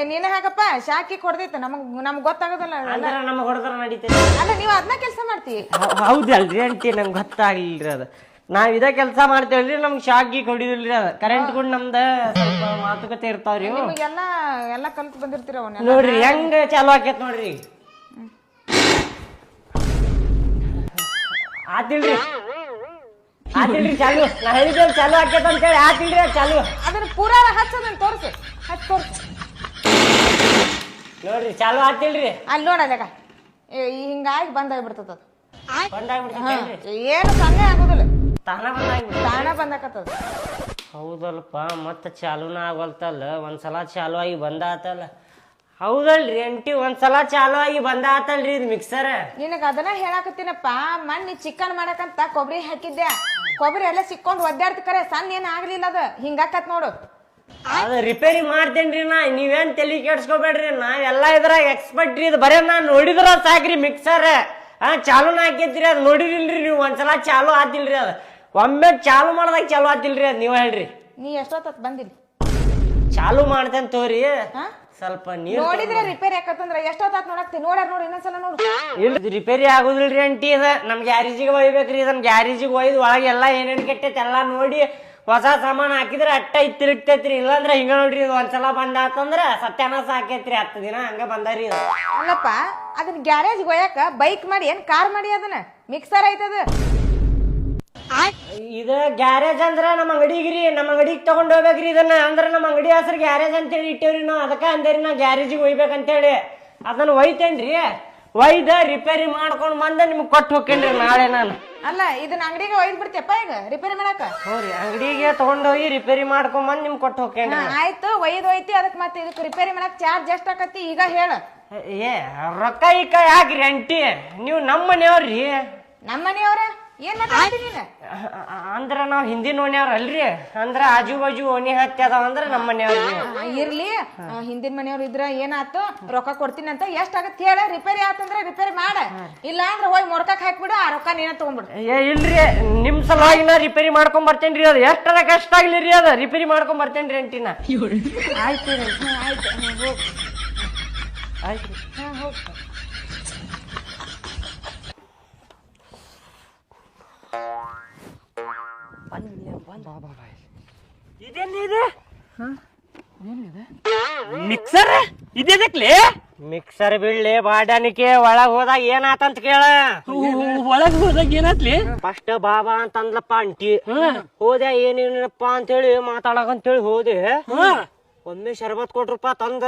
ನೀನೇ ಹಾಕಪ್ಪ ಶಾಕಿ ಕೊಡ್ದೈತೆ ನಮಗ್ ಗೊತ್ತಾಗೋದಿಲ್ಲ ಅಂದ್ರ ನಮಗ್ ಹೊಡೆದ್ರ ನಡೀತೈತಿ. ಅಲ್ಲ ನೀವ್ ಅದನ್ನ ಕೆಲಸ ಮಾಡ್ತೀವಿ. ಹೌದಲ್ರಿ ಅಂಟಿ, ನಮ್ಗೆ ಗೊತ್ತಾಗ್ಲಿಲ್ರಿ ಅದ. ನಾವ್ ಇದ ಕೆಲಸ ಮಾಡ್ತೇವಲ್ರಿ, ನಮ್ಗ್ ಶಾಕಿ ಹೊಡಿದಿಲ್ರಿ ಅದ. ಕರೆಂಟ್ ಕೂಡ ನಮ್ದ ಸ್ವಲ್ಪ ಮಾತುಕತೆ ಇರ್ತಾವ್ರಿ. ಎಲ್ಲ ಕಲ್ತ್ ಬಂದಿರ್ತೀರ ಅವನ್ನ ನೋಡ್ರಿ ಹೆಂಗ ಚಾಲು ಆಕೇತ್ ನೋಡ್ರಿ. ಆತಿಲ್ರಿ ಚಾಲು. ನಾ ಹೇಳಿದ್ದೇವ್ ಚಾಲು ಆಕೇತ್ ಅಂತ ಹೇಳಿ. ಆತಿಲ್ರಿ ಚಾಲು. ಅದನ್ನ ಪೂರಾ ಹಚ್ಚೋದನ್ನ ತೋರ್ಸು. ನೋಡ್ರಿ ಚಾಲು ಆತಿಲ್ರಿ. ಅಲ್ಲಿ ನೋಡದಾಗ ಹಿಂಗಾಗಿ ಬಂದಾಗ್ಬಿಡ್ತದ ಅದು. ಬಂದಾಗ್ಬಿಡ್ತೈತಿ. ಏನು ಸಣ್ಣ ಆಗೋದಿಲ್ಲ, ತಾನ ಬಂದಾಕತ್ತದ. ಹೌದಲ್ಪ, ಮತ್ತ ಚಾಲೂನ ಆಗಲ್ತಲ್ಲ. ಒಂದ್ಸಲ ಚಾಲು ಆಗಿ ಬಂದಾತಲ್ಲ. ಹೌದಲ್ರಿ ಅಂಟಿ, ಒಂದ್ಸಲ ಚಾಲು ಆಗಿ ಬಂದಾತಲ್ರಿ ಇದು ಮಿಕ್ಸರ್. ನಿನಗ ಅದನ್ನ ಹೇಳಾಕತ್ತೀನಪ್ಪ. ಮಣ್ಣಿ ಚಿಕನ್ ಮಾಡಕಂತ ಕೊಬ್ಬರಿ ಹಾಕಿದ್ದೆ. ಕೊಬ್ಬರಿ ಎಲ್ಲ ಸಿಕ್ಕೊಂಡ್ ಒದ್ದಾಡ್ತಿ ಕರೆ, ಸಣ್ಣ ಏನ್ ಆಗ್ಲಿಲ್ಲ ಅದ. ಹಿಂಗಾಕತ್ ನೋಡು. ಅದ ರಿಪೇರಿ ಮಾಡ್ತೇನ್ರಿ ನಾ. ನೀವೇನ್ ತಲೆ ಕೆಡ್ಸ್ಕೊಬೇಡ್ರಿ. ನಾ ಎಲ್ಲಾ ಇದ್ರಾಗ ಎಕ್ಸ್ಪರ್ಟ್ ರೀ. ಇದು ಬರೇ ನಾ ನೋಡಿದ್ರ ಸಾಕ್ರಿ ಮಿಕ್ಸರ್. ಚಾಲೂನ ಹಾಕೈತ್ರಿ. ಅದ್ ನೋಡಿದಿಲ್ರಿ ನೀವು. ಒಂದ್ಸಲ ಚಾಲು ಆತಿಲ್ರಿ ಅದ. ಒಮ್ಮೆ ಚಾಲು ಮಾಡ್ದಾಗ ಚಾಲು ಆತಿಲ್ರಿ ಅದ್. ನೀವ್ ಹೇಳ್ರಿ. ನೀ ಎಷ್ಟೊತ್ತ ಬಂದಿಲ್ಲ? ಚಾಲು ಮಾಡ್ತೇನ್ ತೋರಿ. ಸ್ವಲ್ಪ ನೀರ್ ನೋಡಿದ್ರೆ ರಿಪೇರಿ ಯಾಕಂದ್ರ ಎಷ್ಟೊತ್ತಾತ್ ನೋಡಾಕ್ತಿ. ನೋಡ್ಯಾರ ನೋಡಿ, ಇನ್ನೊಂದ್ಸಲ ನೋಡು. ಇಲ್ಲ ರಿಪೇರಿ ಆಗುದಿಲ್ರಿ ಅಂಟಿ. ಇದ ನಮ್ ಗ್ಯಾರೇಜಿಗೆ ಒಯ್ಬೇಕ್ರಿ. ಇದನ್ ಗ್ಯಾರೇಜಿಗೆ ಒಯ್ದು ಒಳಗೆ ಎಲ್ಲಾ ಏನೇನ್ ಕೆಟ್ಟೈತಿ ಎಲ್ಲಾ ನೋಡಿ ಹೊಸ ಸಾಮಾನ್ ಹಾಕಿದ್ರ ಅಟ್ಟ ತಿರುಗ್ತೈತ್ರಿ. ಇಲ್ಲಾಂದ್ರ ಹಿಂಗ ನೋಡ್ರಿ, ಇದು ಒಂದ್ಸಲ ಬಂದಾತಂದ್ರ ಸತ್ಯಾನಾಶ ಆಕೇತ್ರಿ. 10 ದಿನ ಹಂಗ ಬಂದಾರಿ. ಅಲ್ಲಪ್ಪ, ಅದನ್ನ ಗ್ಯಾರೇಜ್ ಒಯ್ಯಾಕ ಬೈಕ್ ಮಾಡಿ ಏನ್ ಕಾರ್ ಮಾಡಿ ಅದನ್ನ ಮಿಕ್ಸರ್ ಐತದ. ಇದ ಗ್ಯಾರೇಜ್ ಅಂದ್ರ ನಮ್ಮ ಅಂಗಡಿಗ್ರಿ. ನಮ್ಮ ಅಂಗಡಿಗೆ ತಗೊಂಡ್ ಹೋಗ್ಬೇಕ್ರಿ ಇದನ್ನ. ಅಂದ್ರ ನಮ್ಮ ಅಂಗಡಿ ಹೆಸರು ಗ್ಯಾರೇಜ್ ಅಂತೇಳಿ ಇಟ್ಟೇವ್ರಿ ನಾವು. ಅದಕ್ಕ ಅಂದೇರಿ ನಾ ಗ್ಯಾರೇಜಿಗೆ ಒಯ್ಬೇಕಂತೇಳಿ. ಅದನ್ನ ಒಯ್ತೇನ್ರಿ. ಒಯ್ದ ರಿಪೇರಿ ಮಾಡ್ಕೊಂಡ್ ಬಂದ ನಿಮ್ಗೆ ಕೊಟ್ಟು ಹೋಗ್ತೇನ್ರಿ ನಾಳೆ ನಾನು. ಅಲ್ಲ, ಇದನ್ನ ಅಂಗಡಿಗೆ ಒಯ್ದ್ ಬಿಡ್ತಿಯಪ್ಪ ಈಗ ರಿಪೇರಿ ಮಾಡಾಕ? ಹೋರಿ ಅಂಗಡಿಗೆ ತಗೊಂಡೋಗಿ ರಿಪೇರಿ ಮಾಡ್ಕೊಂಡ್ ಬಂದ್ ನಿಮ್ಗೆ ಕೊಟ್ಟು ಹೋಗ್ತೇನ್ರಿ. ಆಯ್ತು, ಒಯ್ದು ಒಯ್ತಿ. ಅದಕ್ಕೆ ಮತ್ತೆ ಇದಕ್ಕೆ ರಿಪೇರಿ ಮಾಡಕ್ ಚಾರ್ಜ್ ಎಷ್ಟ್ ಆಕತಿ ಈಗ ಹೇಳ. ಏ ರೊಕ್ಕ ಈಕ ಯಾಕ್ರಿ ಅಂಟಿ? ನೀವು ನಮ್ಮ ಮನೆಯವ್ರಿ. ನಮ್ಮ ಮನೆಯವ್ರ ಏನ್ ಮಾತಾಡ್ತಿ ನೀನ್? ಅಂದ್ರ ನಾವ್ ಹಿಂದಿನ ಓಣ್ಯಾವ್ರ ಅಲ್ರಿ. ಅಂದ್ರ ಆಜು ಬಾಜು ಓಣಿ ಹತ್ತಿ ಅದಾವ ಅಂದ್ರ ನಮ್ಮ ಮನೆಯವ್ರಿ. ಇರ್ಲಿ, ಹಿಂದಿನ ಮನೆಯವ್ರ ಇದ್ರ ಏನಾತು, ರೊಕ್ಕ ಕೊಡ್ತೀನಿ ಅಂತ. ಎಷ್ಟ್ ಆಗತ್ ಹೇಳ. ರಿಪೇರಿ ಆತಂದ್ರ ರಿಪೇರಿ ಮಾಡ. ಇಲ್ಲ ಅಂದ್ರ ಹೋಗಿ ಮೊಡ್ಕಕ್ ಹಾಕ್ಬಿಡು. ಆ ರೊಕ್ಕ ನೀನ ತಗೊಂಡ್ಬಿಡು. ಏ ಇಲ್ರಿ, ನಿಮ್ ಸಲುವಾಗಿ ನಾ ರಿಪೇರಿ ಮಾಡ್ಕೊಂಡ್ ಬರ್ತೇನ್ರಿ. ಅದು ಎಷ್ಟದ ಕಷ್ಟ ಆಗ್ಲಿರಿ, ಅದ ರಿಪೇರಿ ಮಾಡ್ಕೊಂಡ್ ಬರ್ತೇನ್ರಿ ಅಂಟಿನ. ಆಯ್ತು ಆಯ್ತು, ಆಯ್ತು ಹೋಗ್. ಮಿಕ್ಸರ್ ಇದೇದಕ್ಲಿ? ಮಿಕ್ಸರ್ ಬಿಡ್ಲಿ ಬಾಡಾನಿಕೆ. ಒಳಗ್ ಹೋದಾಗ ಏನಾತಂತ ಕೇಳ. ಒಳಗ್ ಹೋದಾಗ ಏನಾತ್ಲಿ? ಫಸ್ಟ್ ಬಾಬಾ ಅಂತಂದ್ಲಪ್ಪ ಅಂಟಿ. ಹೋದೆ ಏನೇನಪ್ಪ ಅಂತೇಳಿ ಮಾತಾಡಕಂತೇಳಿ ಹೋದೆ. ಒಮ್ಮೆ ಶರ್ಬತ್ ಕೊಟ್ರಪ್ಪ ತಂದ.